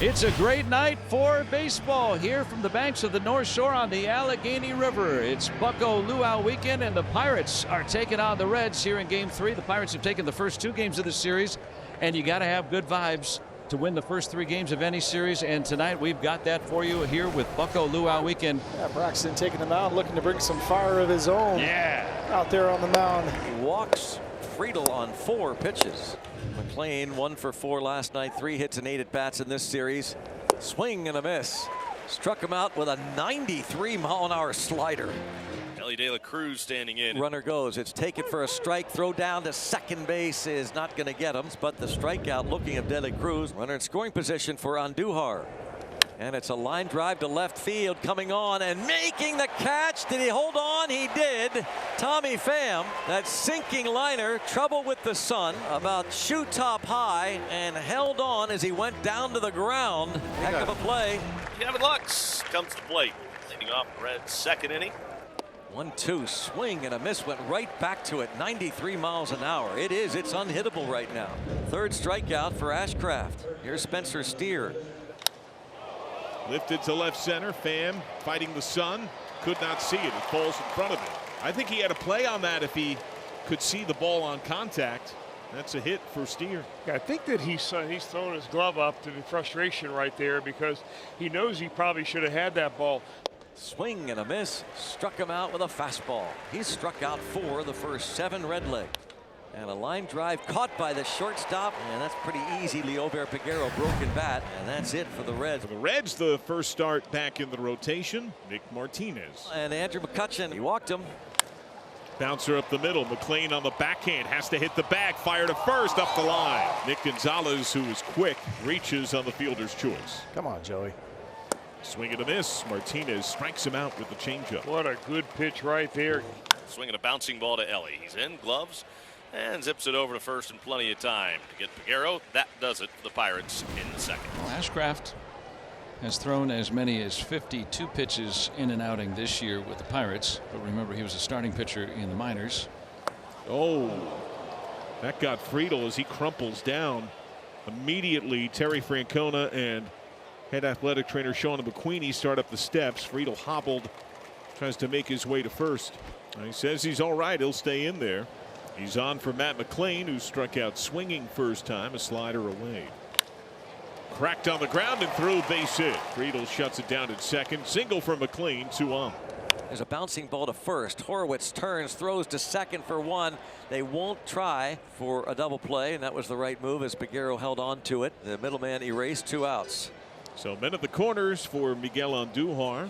It's a great night for baseball here from the banks of the North Shore on the Allegheny River. It's Bucko Luau weekend, and the Pirates are taking on the Reds here in Game 3. The Pirates have taken the first 2 games of the series, and you got to have good vibes to win the first 3 games of any series. And tonight we've got that for you here with Bucko Luau weekend. Yeah, Braxton taking the mound, looking to bring some fire of his own. Yeah, out there on the mound. He walks Friedel on 4 pitches. McLean 1 for 4 last night, 3 hits and 8 at bats in this series. Swing and a miss. Struck him out with a 93-mile-an-hour slider. Ellie De La Cruz standing in. Runner goes. It's taken for a strike. Throw down to second base is not going to get him. But the strikeout looking of De La Cruz. Runner in scoring position for Andujar. And it's a line drive to left field, coming on and making the catch. Did he hold on? He did. Tommy Pham, that sinking liner, trouble with the sun, about shoe top high, and held on as he went down to the ground. Heck of a play. Gavin Lux comes to the plate, leading off Red's second inning. 1-2 swing and a miss, went right back to it. 93 miles an hour. It's unhittable right now. 3rd strikeout for Ashcraft. Here's Spencer Steer. Lifted to left center. Pham fighting the sun. Could not see it. It falls in front of him. I think he had a play on that if he could see the ball on contact. That's a hit for Steer. Yeah, I think that he's thrown his glove up to the frustration right there because he knows he probably should have had that ball. Swing and a miss. Struck him out with a fastball. He's struck out 4 of the first 7 Redleg. And a line drive caught by the shortstop, and that's pretty easy. Liober Peguero broken bat, and that's it for the Reds. For the Reds, the first start back in the rotation, Nick Martinez. And Andrew McCutchen, he walked him. Bouncer up the middle. McLean on the backhand has to hit the bag. Fire to first, up the line. Nick Gonzalez, who is quick, reaches on the fielder's choice. Come on, Joey. Swing and a miss. Martinez strikes him out with the changeup. What a good pitch right there. Swinging a bouncing ball to Ellie. He's in, gloves, and zips it over to first in plenty of time to get Peguero. That does it for the Pirates in the second. well, Ashcraft has thrown as many as 52 pitches in an outing this year with the Pirates. But remember, he was a starting pitcher in the minors. Oh, that got Friedel as he crumples down. Immediately, Terry Francona and head athletic trainer Sean McQueenie start up the steps. Friedel hobbled, tries to make his way to first. He says he's all right. He'll stay in there. He's on for Matt McLean, who struck out swinging first time, a slider away. Cracked on the ground and through, base hit. Friedel shuts it down at second. Single for McLean, 2 on. There's a bouncing ball to first. Horowitz turns, throws to second for 1. They won't try for a double play, and that was the right move as Peguero held on to it. The middleman erased 2 outs. So men at the corners for Miguel Andujar.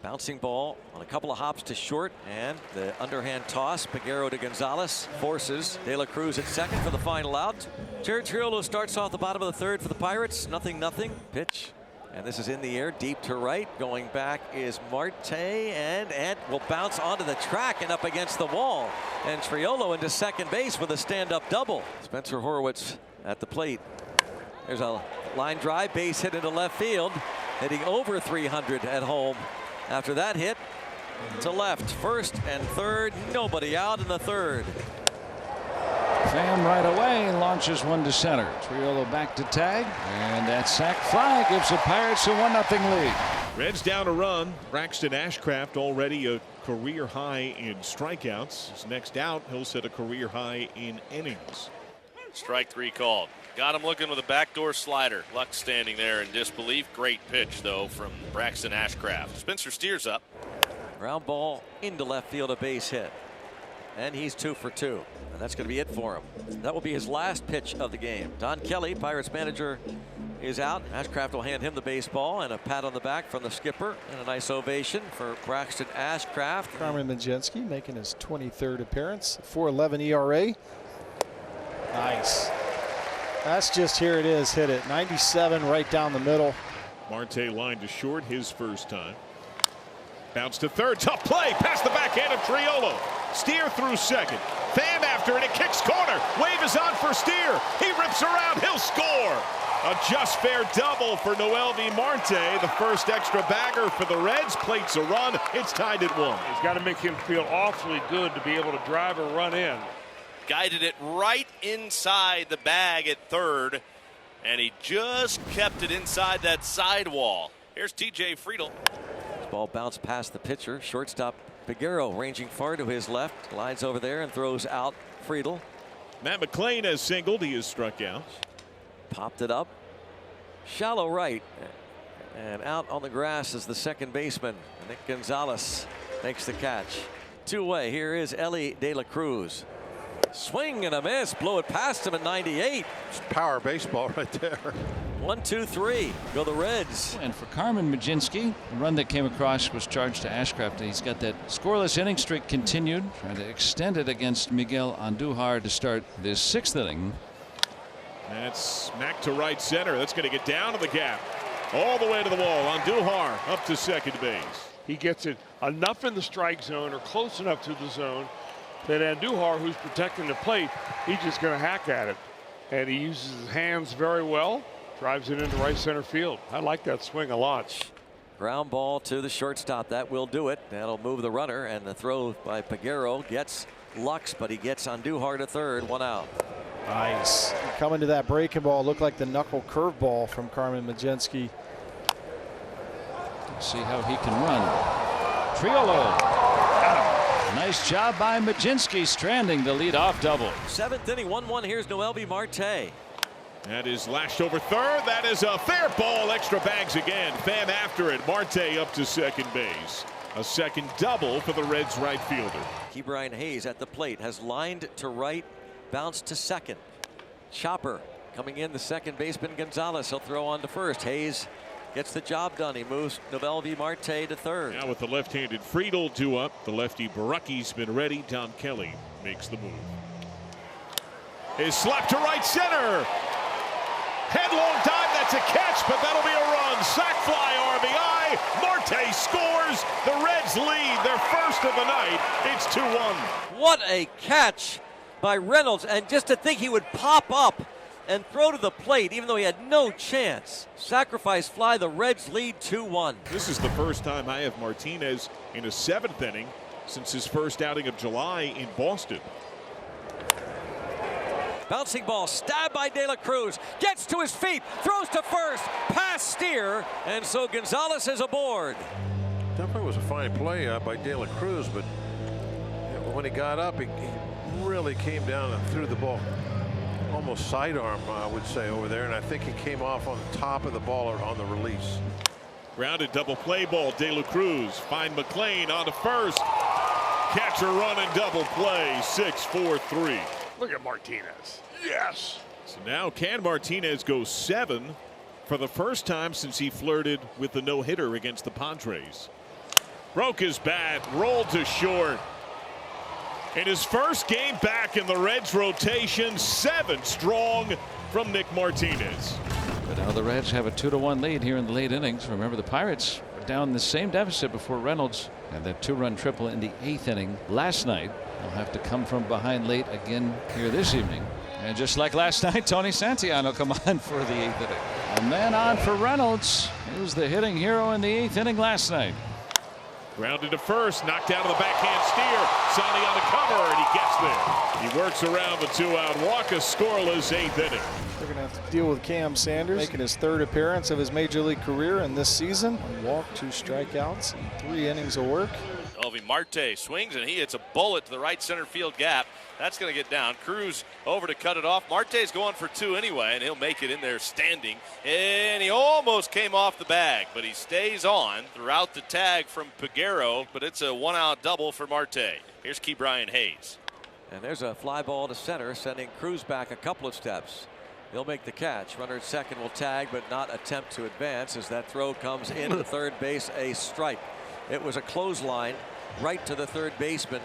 Bouncing ball on a couple of hops to short, and the underhand toss. Peguero to Gonzalez forces De La Cruz at second for the final out. Jared Triolo starts off the bottom of the 3rd for the Pirates. 0-0 pitch, and this is in the air deep to right. Going back is Marte, and will bounce onto the track and up against the wall. And Triolo into second base with a stand-up double. Spencer Horowitz at the plate. There's a line drive, base hit into left field, hitting over 300 at home. After that hit to left, first and third, nobody out in the 3rd. Pham right away launches one to center. Triolo back to tag, and that sac fly gives the Pirates a 1-0 lead. Reds down a run. Braxton Ashcraft already a career high in strikeouts. His next out, he'll set a career high in innings. Strike 3 called. Got him looking with a backdoor slider. Luck standing there in disbelief. Great pitch, though, from Braxton Ashcraft. Spencer Steer's up. Ground ball into left field, a base hit. And he's 2 for 2. And that's going to be it for him. That will be his last pitch of the game. Don Kelly, Pirates manager, is out. Ashcraft will hand him the baseball, and a pat on the back from the skipper, and a nice ovation for Braxton Ashcraft. Carmen Mlodzinski making his 23rd appearance. 4.11 ERA. Nice. That's just, here it is, hit it. 97 right down the middle. Marte line to short his first time. Bounce to third. Tough play. Past the backhand of Triolo. Steer through second. Pham after it. It kicks corner. Wave is on for Steer. He rips around. He'll score. A just fair double for Noel V. Marte. The first extra bagger for the Reds. Plates a run. It's tied at 1. It's got to make him feel awfully good to be able to drive a run in. Guided it right inside the bag at third. And he just kept it inside that sidewall. Here's TJ Friedel. This ball bounced past the pitcher. Shortstop Peguero ranging far to his left. Glides over there and throws out Friedel. Matt McLean has singled. He has struck out. Popped it up. Shallow right. And out on the grass is the second baseman. Nick Gonzalez makes the catch. Two-way. Here is Ellie De La Cruz. Swing and a miss. Blow it past him at 98. It's power baseball right there. 1, 2, 3. Go the Reds. And for Carmen Majinski, the run that came across was charged to Ashcraft. He's got that scoreless inning streak continued, trying to extend it against Miguel Andujar to start this 6th inning. That's smack to right center. That's going to get down to the gap. All the way to the wall. Andujar up to second base. He gets it enough in the strike zone or close enough to the zone that Andujar, who's protecting the plate, he's just going to hack at it. And he uses his hands very well. Drives it into right center field. I like that swing a lot. Ground ball to the shortstop. That will do it. That'll move the runner. And the throw by Peguero gets Lux, but he gets Andujar to third. 1 out. Nice. Coming to that breaking ball, looked like the knuckle curveball from Carmen Majinski. See how he can run. Triolo. Got him. Nice job by Majinski, stranding the leadoff double. 7th inning, 1-1. Here's Noelvi Marte. That is lashed over third. That is a fair ball. Extra bags again. Pham after it. Marte up to second base. A second double for the Reds right fielder. Ke'Bryan Hayes at the plate has lined to right, bounced to second. Chopper coming in, the second baseman Gonzalez. He'll throw on to first. Hayes gets the job done. He moves Noelvi Marte to third. Now with the left-handed Friedel due up, the lefty Baracki's been ready. Don Kelly makes the move. Is slapped to right center. Headlong dive, that's a catch, but that'll be a run. Sac fly RBI. Marte scores. The Reds lead their first of the night. It's 2-1. What a catch by Reynolds, and just to think he would pop up and throw to the plate even though he had no chance. Sacrifice fly, the Reds lead 2-1. This is the first time I have Martinez in a 7th inning since his first outing of July in Boston. Bouncing ball, stabbed by De La Cruz, gets to his feet, throws to first, pass Steer, and so Gonzalez is aboard. Definitely was a fine play by De La Cruz, but when he got up, he really came down and threw the ball almost sidearm, I would say, over there, and I think he came off on the top of the ball or on the release. Grounded double play ball. De La Cruz find McLean on to first. Catcher run and double play. 6-4-3. Look at Martinez. Yes. So now can Martinez go 7 for the first time since he flirted with the no-hitter against the Padres. Broke his bat, rolled to short. In his first game back in the Reds rotation, 7 strong from Nick Martinez. But now the Reds have a 2-1 lead here in the late innings. Remember, the Pirates were down the same deficit before Reynolds had that 2-run triple in the 8th inning last night. They'll have to come from behind late again here this evening. And just like last night, Tony Santiano come on for the 8th inning. A man on for Reynolds. He was the hitting hero in the 8th inning last night. Grounded to first, knocked out of the backhand steer. Sonny on the cover, and he gets there. He works around the 2-out walk, a scoreless 8th inning. They're going to have to deal with Cam Sanders, making his 3rd appearance of his major league career in this season. 1 walk, 2 strikeouts, and 3 innings of work. Noelvi Marte swings, and he hits a bullet to the right center field gap. That's going to get down. Cruz over to cut it off. Marte's going for 2 anyway, and he'll make it in there standing. And he almost came off the bag, but he stays on throughout the tag from Peguero, but it's a 1-out double for Marte. Here's Ke'Bryan Hayes. And there's a fly ball to center, sending Cruz back a couple of steps. He'll make the catch. Runner at second will tag, but not attempt to advance as that throw comes into third base, a strike. It was a clothesline right to the third baseman,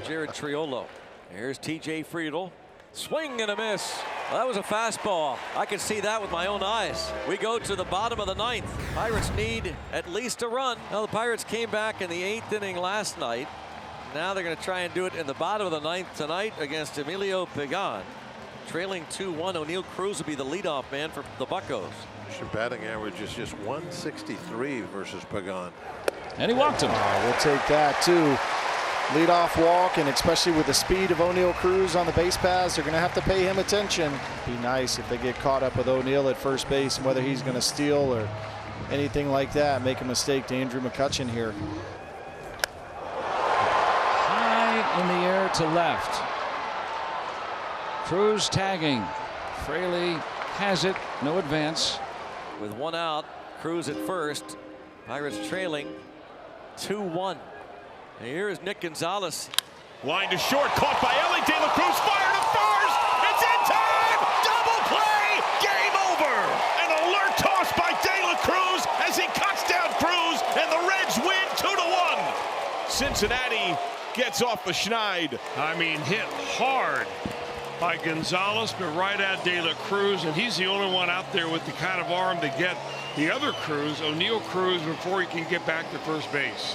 Jared Triolo. Here's TJ Friedel. Swing and a miss. Well, that was a fastball. I can see that with my own eyes. We go to the bottom of the 9th. Pirates need at least a run. Now the Pirates came back in the 8th inning last night. Now they're going to try and do it in the bottom of the 9th tonight against Emilio Pagan. Trailing 2-1, O'Neill Cruz will be the leadoff man for the Buccos. Your batting average is just 163 versus Pagan. And he walked him. We'll take that too. leadoff walk, and especially with the speed of O'Neill Cruz on the base paths, they're going to have to pay him attention. Be nice if they get caught up with O'Neill at first base and whether he's going to steal or anything like that, make a mistake to Andrew McCutchen here. High in the air to left. Cruz tagging. Fraley has it. No advance. With one out, Cruz at first. Pirates trailing 2-1. And here is Nick Gonzalez. Line to short, caught by Ellie. De La Cruz fire to first. It's in time. Double play. Game over. An alert toss by De La Cruz as he cuts down Cruz, and the Reds win 2-1. Cincinnati gets off the schneid. I mean, hit hard by Gonzalez, but right at De La Cruz, and he's the only one out there with the kind of arm to get the other Cruz, O'Neill Cruz, before he can get back to first base.